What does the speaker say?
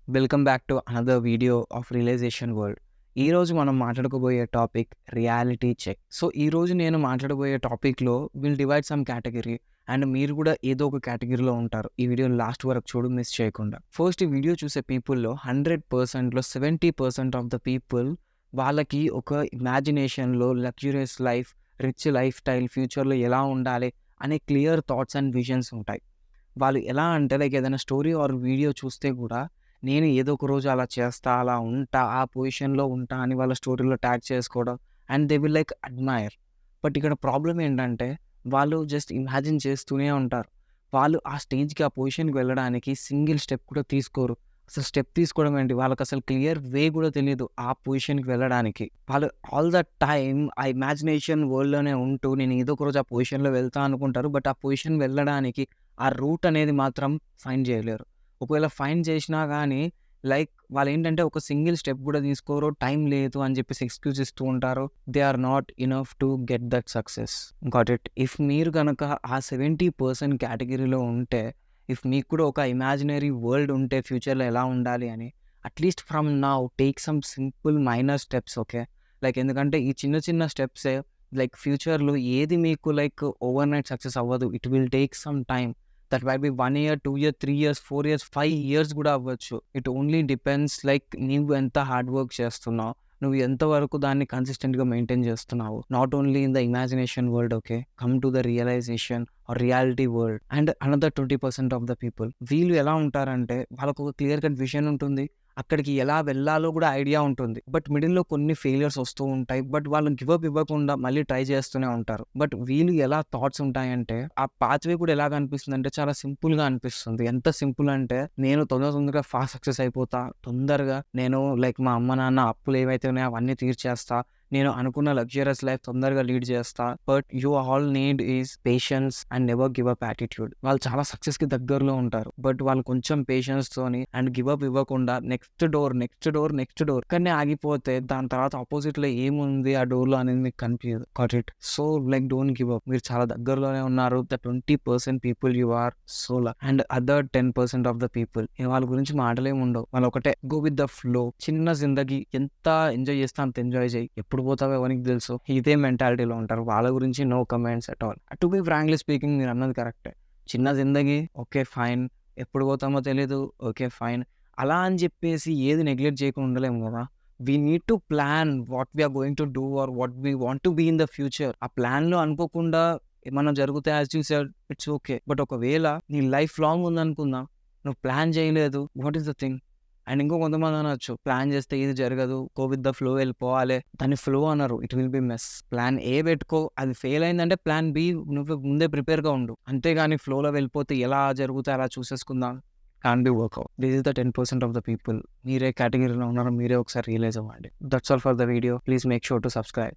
Welcome back to another video of realization world. ఈరోజు మనం మాట్లాడుకోబోయే టాపిక్ రియాలిటీ చెక్. సో ఈరోజు నేను మాట్లాడబోయే టాపిక్లో will divide some category and మీరు కూడా ఏదో ఒక కేటగిరీలో ఉంటారు. ఈ వీడియో లాస్ట్ వరకు చూడు, మిస్ చేయకుండా. ఫస్ట్ ఈ వీడియో చూసే పీపుల్లో 100%లో 70% ఆఫ్ ద పీపుల్ వాళ్ళకి ఒక ఇమాజినేషన్లో luxurious life, rich lifestyle, ఫ్యూచర్లో ఎలా ఉండాలి అనే క్లియర్ థాట్స్ అండ్ విజన్స్ ఉంటాయి. వాళ్ళు ఎలా అంటే లైక్ ఏదైనా స్టోరీ ఆర్ వీడియో చూస్తే కూడా నేను ఏదో ఒక రోజు అలా చేస్తా, అలా ఉంటా, ఆ పొజిషన్‌లో ఉంటా అని వాళ్ళ స్టోరీలో ట్యాగ్ చేసుకోవడం and they will like admire. But ఇక్కడ ప్రాబ్లమ్ ఏంటంటే వాళ్ళు జస్ట్ ఇమాజిన్ చేస్తూనే ఉంటారు. వాళ్ళు ఆ స్టేజ్‌కి, ఆ పొజిషన్‌కి వెళ్ళడానికి సింగిల్ స్టెప్ కూడా తీసుకోరు. అసలు స్టెప్ తీసుకోవడం ఏంటి? వాళ్ళకసలు క్లియర్ వే కూడా తెలీదు ఆ పొజిషన్‌కి వెళ్ళడానికి. వాళ్ళు ఆల్ ద టైమ్ ఆ ఇమాజినేషన్ వరల్డ్‌లోనే ఉంటూ నేను ఏదో ఒక రోజు ఆ పొజిషన్‌లో వెళ్తా అనుకుంటారు. బట్ ఆ పొజిషన్ వెళ్ళడానికి ఆ రూట్ అనేది మాత్రం ఫైండ్ చేయలేరు. ఒకవేళ ఫైండ్ చేసినా గానీ లైక్ వాళ్ళేంటంటే ఒక సింగిల్ స్టెప్ గూడా తీసుకోరు. టైం లేదు అని జెప్పేసి ఎక్స్‌క్యూజ్ ఇస్తూ ఉంటారు. They are not enough to get that success. Got it. If మీరు గనక ఆ 70% కేటగిరీలో ఉంటే, ఇఫ్ మీకు కూడా ఒక ఇమాజినరీ వరల్డ్ ఉంటే ఫ్యూచర్‌లో ఎలా ఉండాలి అని, at least from now take some simple minor steps. Okay. Like ఎందుకంటే ఈ చిన్న చిన్న స్టెప్సే లైక్ ఫ్యూచర్‌లో ఏది మీకు లైక్ ఓవర్‌నైట్ సక్సెస్ అవ్వదు. It will take some time. That might be 1 year, 2 year, 3 years, 4 years, 5 years గూడా అవ్వచ్చు. ఇట్ ఓన్లీ డిపెండ్స్ లైక్ నీవు ఎంత హార్డ్ వర్క్ చేస్తున్నావు. నువ్వు ఎంత వరకు దాన్ని కన్సిస్టెంట్‌గా మెయింటైన్ చేస్తున్నావు. Not only in the imagination world. Okay. Come to the realization or reality world. And another 20% of the people వీళ్ళు ఎలా ఉంటారంటే వాళ్ళకొక క్లియర్ కట్ విజన్ ఉంటుంది. అక్కడికి ఎలా వెళ్ళాలో గూడా ఐడియా ఉంటుంది. బట్ మిడిల్‌లో కొన్ని ఫెయిల్యూర్స్ వస్తూ ఉంటాయి. బట్ వాళ్ళు గివ్ అప్ ఇవ్వకుండా మళ్ళీ ట్రై చేస్తూనే ఉంటారు. బట్ వీళ్ళు ఎలా థాట్స్ ఉంటాయంటే ఆ పాత్‌వే కూడా ఎలాగ అనిపిస్తుందంటే చాలా సింపుల్‌గా అనిపిస్తుంది. ఎంత సింపుల్ అంటే నేను తొందరగా ఫాస్ట్ సక్సెస్ అయిపోతా. తొందరగా నేను లైక్ మా అమ్మ, నాన్న అప్పులు ఏవైతే ఉన్నాయో అవన్నీ తీర్చేస్తా. నేను అనుకున్న లగ్జరియస్ లైఫ్ తొందరగా లీడ్ చేస్తా. But you all need is patience and never give up attitude. వాళ్ళు చాలా సక్సెస్‌కి దగ్గరలో ఉంటారు. బట్ వాళ్ళు కొంచెం పేషెన్స్‌తోని అండ్ గివ్ అప్ ఇవ్వకుండా next door, next door, next door ఇక్కడనే ఆగిపోతే దాని తర్వాత అపోజిట్‌లో ఏముంది ఆ డోర్‌లో అనేది మీకు కనిపియదు. Got it. So like don't give up. మీరు చాలా దగ్గరలోనే ఉన్నారు. The 20% people you are so and other 10% of the people వాళ్ళ గురించి మాటలేమి ఉండవు. వాళ్ళు ఒకటే గో విత్ ద ఫ్లో. చిన్న జిందగీ ఎంత ఎంజాయ్ చేస్తే అంత ఎంజాయ్ చేయి. ఎప్పుడు పోతావో ఎవరికి తెలుసు. ఇదే మెంటాలిటీలో ఉంటారు. వాళ్ళ గురించి no comments at all. To be frankly speaking మీరు అన్నది కరెక్టే. చిన్న జిందగీ ఓకే ఫైన్. ఎప్పుడు పోతామో తెలీదు. Okay fine. అలా అని చెప్పేసి ఏది నెగ్లెక్ట్ చేయకుండా ఉండలేము కదా! We need to plan what we are going to do or what we want to be in the future. ఆ ప్లాన్‌లో అనుకోకుండా ఏమన్నా జరిగితే as you said it's okay. But ఒకవేళ నీ లైఫ్ లాంగ్ ఉందనుకుందాం. నువ్వు ప్లాన్ చేయలేదు. What is the thing? And ఇంకో కొంతమంది అనొచ్చు ప్లాన్ చేస్తే ఇది జరగదు. గో విత్ ద ఫ్లో వెళ్ళిపోవాలి. దాన్ని ఫ్లో అనరు. It will be mess. Plan A పెట్టుకో. అది ఫెయిల్ అయిందంటే ప్లాన్ బి నువ్వు ముందే ప్రిపేర్‌గా ఉండు. అంతేగాని ఫ్లోలో వెళ్ళిపోతే ఎలా జరిగితే అలా చూసేసుకుందాం. Can't be work out. This is the 10% of the people. మీరే కేటగిరీలో ఉన్నారో మీరే ఒకసారి రియలైజ్ అవ్వండి. That's all for the video. Please make sure to subscribe.